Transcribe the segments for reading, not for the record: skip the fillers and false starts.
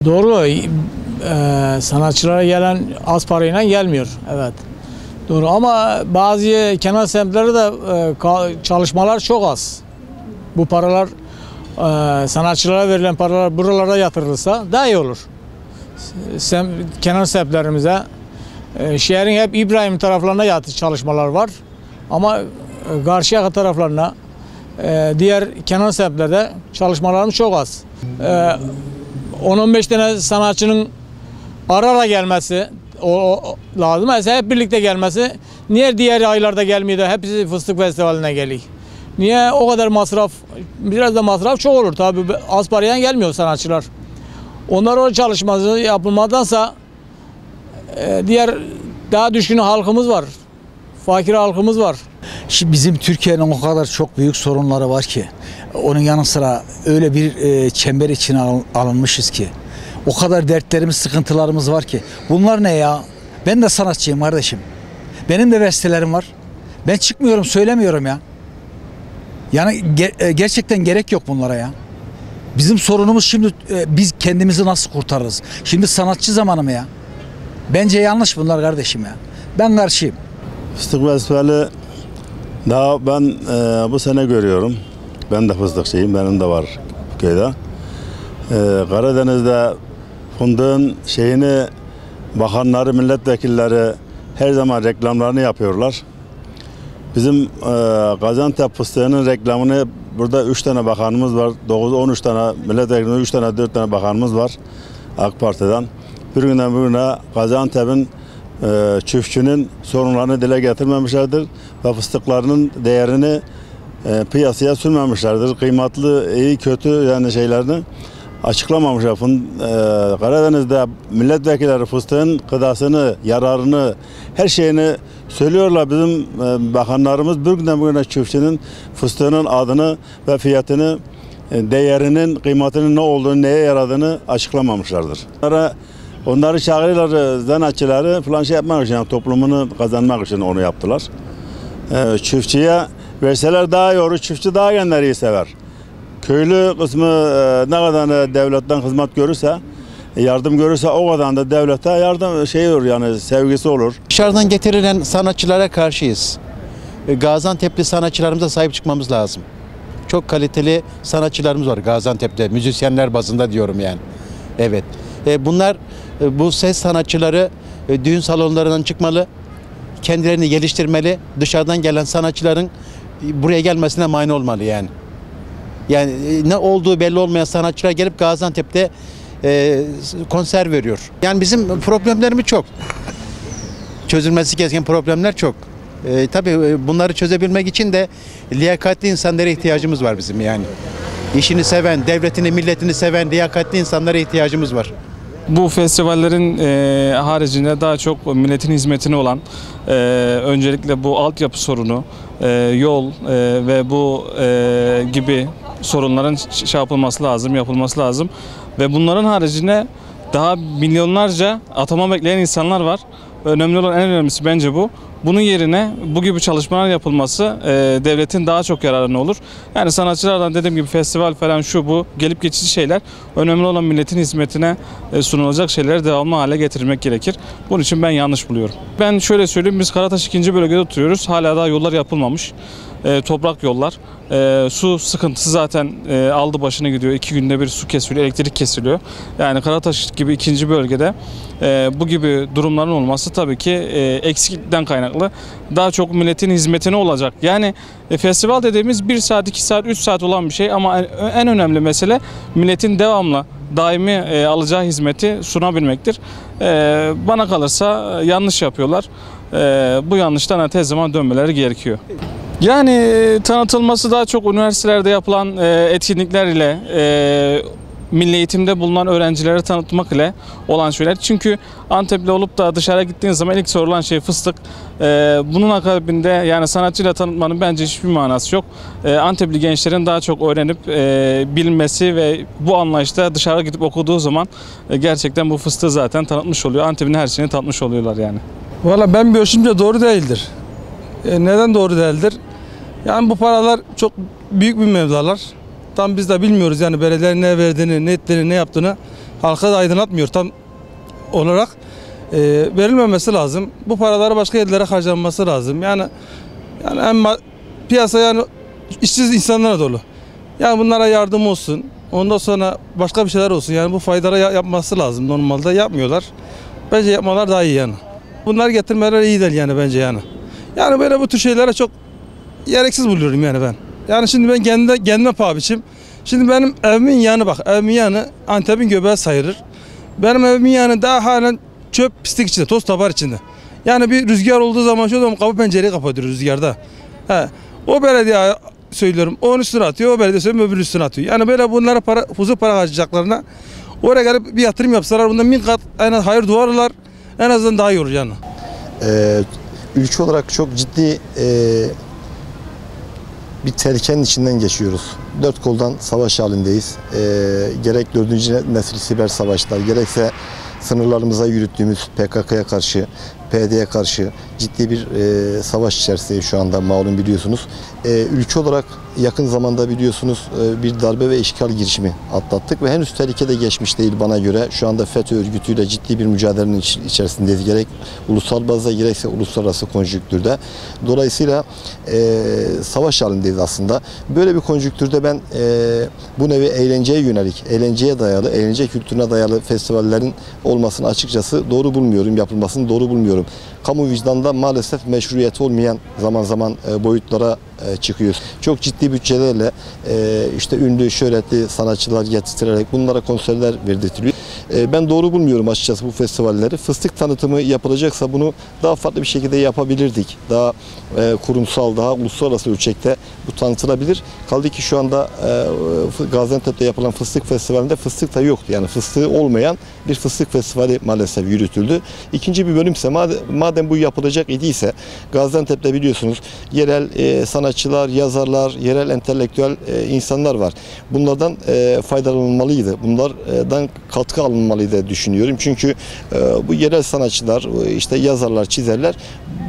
Doğru. Sanatçılara gelen az parayla gelmiyor. Evet. Doğru ama bazı kenar semtlerde de çalışmalar çok az. Bu paralar sanatçılara verilen paralar buralara yatırılırsa daha iyi olur. Kenar semtlerimize şehrin hep İbrahim taraflarına çalışmalar var. Ama Karşıyaka taraflarına diğer kenar semtlerde çalışmalarımız çok az. 10-15 tane sanatçının ara ara gelmesi lazım. Mesela hep birlikte gelmesi. Niye diğer aylarda gelmiyor da hepsi fıstık festivaline geliyor? Niye o kadar masraf? Biraz da masraf çok olur tabii. Az paraya gelmiyor sanatçılar. Onlar o çalışması yapılmadansa diğer daha düşkün halkımız var. Fakir halkımız var. Şimdi bizim Türkiye'nin o kadar çok büyük sorunları var ki, onun yanı sıra öyle bir çember içine alınmışız ki, o kadar dertlerimiz, sıkıntılarımız var ki. Bunlar ne ya? Ben de sanatçıyım kardeşim. Benim de bestelerim var. Ben çıkmıyorum, söylemiyorum ya. Yani gerçekten gerek yok bunlara ya. Bizim sorunumuz şimdi biz kendimizi nasıl kurtarırız? Şimdi sanatçı zamanı mı ya? Bence yanlış bunlar kardeşim ya. Ben karşıyım. Fıstık Festivali daha ben bu sene görüyorum. Ben de fıstıkçıyım, benim de var bu köyde. Karadeniz'de fındığın şeyini bakanları, milletvekilleri her zaman reklamlarını yapıyorlar. Bizim Gaziantep fıstığının reklamını burada 3 tane bakanımız var. 9-13 tane milletvekilimiz, 3 tane 4 tane bakanımız var AK Parti'den. Bir günden bugüne Gaziantep'in çiftçinin sorunlarını dile getirmemişlerdir ve fıstıklarının değerini piyasaya sürmemişlerdir. Kıymetli, iyi, kötü yani şeylerini açıklamamışlar. Karadeniz'de milletvekilleri fıstığın gıdasını, yararını, her şeyini söylüyorlar. Bizim bakanlarımız bir günden bugüne çiftçinin fıstığının adını ve fiyatını, değerinin, kıymetinin ne olduğunu, neye yaradığını açıklamamışlardır. Onları çağırıyorlar, zanaatçıları falan şey yapmak için, yani toplumunu kazanmak için onu yaptılar. Çiftçiye verseler daha iyi olur, çiftçi daha genleri sever. Köylü kısmı ne kadar devletten hizmet görürse, yardım görürse o kadar da devlete yardım şey olur, yani sevgisi olur. Dışarıdan getirilen sanatçılara karşıyız. Gaziantep'li sanatçılarımıza sahip çıkmamız lazım. Çok kaliteli sanatçılarımız var Gaziantep'te, müzisyenler bazında diyorum yani. Evet. Bunlar, bu ses sanatçıları düğün salonlarından çıkmalı, kendilerini geliştirmeli, dışarıdan gelen sanatçıların buraya gelmesine mani olmalı yani. Yani ne olduğu belli olmayan sanatçılar gelip Gaziantep'te konser veriyor. Yani bizim problemlerimiz çok. Çözülmesi gereken problemler çok. Tabii bunları çözebilmek için de liyakatli insanlara ihtiyacımız var bizim yani. İşini seven, devletini, milletini seven liyakatli insanlara ihtiyacımız var. Bu festivallerin haricinde daha çok milletin hizmetine olan öncelikle bu altyapı sorunu, yol ve bu gibi sorunların şey yapılması lazım, yapılması lazım. Ve bunların haricinde daha milyonlarca atama bekleyen insanlar var. Önemli olan, en önemlisi bence bu. Bunun yerine bu gibi çalışmalar yapılması devletin daha çok yararına olur. Yani sanatçılardan dediğim gibi festival falan şu bu gelip geçici şeyler. Önemli olan milletin hizmetine sunulacak şeyleri devamlı hale getirmek gerekir. Bunun için ben yanlış buluyorum. Ben şöyle söyleyeyim, biz Karataş 2. bölgede oturuyoruz. Hala daha yollar yapılmamış. Toprak yollar. Su sıkıntısı zaten aldı başına gidiyor. 2 günde bir su kesiliyor, elektrik kesiliyor. Yani Karataş gibi 2. bölgede bu gibi durumların olması tabii ki eksiklikten kaynaklı. Daha çok milletin hizmetine olacak. Yani festival dediğimiz 1 saat, 2 saat, 3 saat olan bir şey ama en önemli mesele milletin devamlı, daimi alacağı hizmeti sunabilmektir. Bana kalırsa yanlış yapıyorlar. Bu yanlıştan tez zaman dönmeleri gerekiyor. Yani tanıtılması daha çok üniversitelerde yapılan etkinlikler ile milli eğitimde bulunan öğrencilere tanıtmak ile olan şeyler. Çünkü Antepli olup da dışarı gittiğiniz zaman ilk sorulan şey fıstık. Bunun akabinde yani sanatçıyla tanıtmanın bence hiçbir manası yok. Antepli gençlerin daha çok öğrenip bilmesi ve bu anlayışta dışarı gidip okuduğu zaman gerçekten bu fıstığı zaten tanıtmış oluyor. Antep'in her şeyini tanıtmış oluyorlar yani. Valla ben görüşümce doğru değildir. Neden doğru değildir? Yani bu paralar çok büyük bir mevzular. Tam biz de bilmiyoruz yani belediyenin ne verdiğini, ne ettiğini, ne yaptığını halka da aydınlatmıyor tam olarak. Verilmemesi lazım. Bu paraları başka yerlere harcanması lazım. Yani piyasa yani işsiz insanlara dolu. Yani bunlara yardım olsun. Ondan sonra başka bir şeyler olsun. Yani bu faydaları yapması lazım. Normalde yapmıyorlar. Bence yapmalar daha iyi yani. Bunlar getirmeler iyi değil yani bence yani. Yani böyle bu tür şeylere çok gereksiz buluyorum yani ben. Yani şimdi ben kendime paha biçim. Şimdi benim evimin yanı bak. Evimin yanı Antep'in göbeği sayılır. Benim evimin yanı daha halen çöp pislik içinde, toz tabar içinde. Yani bir rüzgar olduğu zaman şu zaman kapı pencereyi kapatıyor rüzgarda. O belediye söylüyorum onun üstüne atıyor, o belediye söylüyorum öbür üstüne atıyor. Yani böyle bunlara huzur para harcayacaklarına oraya gelip bir yatırım yapsalar bundan 1000 kat hayır duvarlar en azından daha iyi olur yani. Ülke olarak çok ciddi bir tehlikenin içinden geçiyoruz. Dört koldan savaş halindeyiz. Gerek 4. nesil siber savaşlar, gerekse sınırlarımıza yürüttüğümüz PKK'ya karşı, PYD'ye karşı ciddi bir savaş içerisindeyiz şu anda malum biliyorsunuz. Ülke olarak yakın zamanda biliyorsunuz bir darbe ve işgal girişimi atlattık ve henüz tehlikede geçmiş değil bana göre. Şu anda FETÖ örgütüyle ciddi bir mücadelenin içerisindeyiz. Gerek ulusal bazda gerekse uluslararası konjonktürde. Dolayısıyla savaş halindeyiz aslında. Böyle bir konjonktürde ben bu nevi eğlenceye yönelik, eğlenceye dayalı, eğlence kültürüne dayalı festivallerin olmasını açıkçası doğru bulmuyorum, yapılmasını doğru bulmuyorum. Kamu vicdanında maalesef meşruiyeti olmayan zaman zaman boyutlara çıkıyor. Çok ciddi bütçelerle işte ünlü, şöhretli sanatçılar getirterek bunlara konserler verdirtiliyor. Ben doğru bulmuyorum açıkçası bu festivalleri. Fıstık tanıtımı yapılacaksa bunu daha farklı bir şekilde yapabilirdik. Daha kurumsal, daha uluslararası ölçekte bu tanıtılabilir. Kaldı ki şu anda Gaziantep'te yapılan fıstık festivalinde fıstık da yoktu. Yani fıstığı olmayan bir fıstık festivali maalesef yürütüldü. İkinci bir bölümse madem bu yapılacak idiyse Gaziantep'te biliyorsunuz yerel sanatçılar, yazarlar, yerel entelektüel insanlar var. Bunlardan faydalanılmalıydı. Bunlardan katkı alınmalıydı düşünüyorum. Çünkü bu yerel sanatçılar, işte yazarlar, çizerler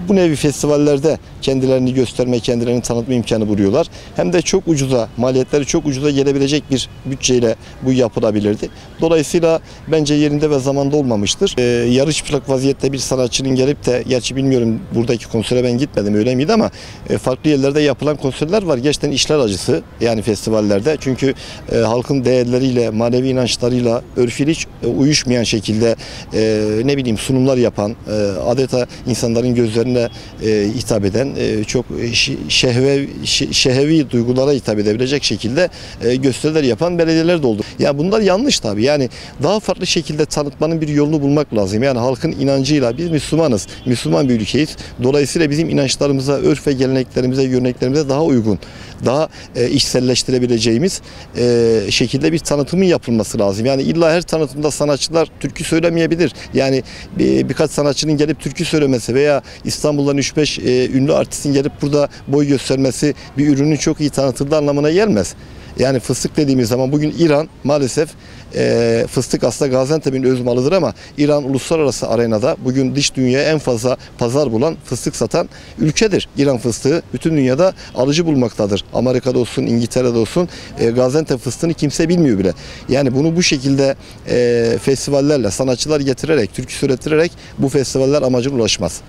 bu nevi festivallerde kendilerini gösterme, kendilerini tanıtma imkanı buluyorlar. Hem de çok ucuza, maliyetleri çok ucuza gelebilecek bir bütçeyle bu yapılabilirdi. Dolayısıyla bence yerinde ve zamanda olmamıştır. Yarı çıplak vaziyette bir sanatçının gelip de, gerçi bilmiyorum buradaki konsere ben gitmedim öyle miydi ama farklı yerlerde yapılan konserler var. Gerçekten işler acısı yani festivallerde. Çünkü halkın değerleriyle, manevi inançlarıyla, örfüyle hiç uyuşmayan şekilde ne bileyim sunumlar yapan, adeta insanların gözlerine hitap eden, çok şehvevi duygulara hitap edebilecek şekilde gösteriler yapan belediyeler de oldu. Yani bunlar yanlış tabii. Yani daha farklı şekilde tanıtmanın bir yolunu bulmak lazım. Yani halkın inancıyla biz Müslümanız. Müslüman bir ülkeyiz. Dolayısıyla bizim inançlarımıza, örf ve geleneklerimize, göreneklerimize daha uygun, daha içselleştirebileceğimiz şekilde bir tanıtımın yapılması lazım. Yani illa her tanıtımda sanatçılar türkü söylemeyebilir. Yani birkaç sanatçının gelip türkü söylemesi veya İstanbul'dan 3-5 ünlü artistin gelip burada boy göstermesi bir ürünün çok iyi tanıtıldığı anlamına gelmez. Yani fıstık dediğimiz zaman bugün İran maalesef fıstık aslında Gaziantep'in öz malıdır ama İran uluslararası arenada bugün dış dünyaya en fazla pazar bulan, fıstık satan ülkedir. İran fıstığı bütün dünyada alıcı bulmaktadır. Amerika'da olsun, İngiltere'de olsun Gaziantep fıstığını kimse bilmiyor bile. Yani bunu bu şekilde festivallerle, sanatçılar getirerek, türkü söyletirerek bu festivaller amacına ulaşmaz.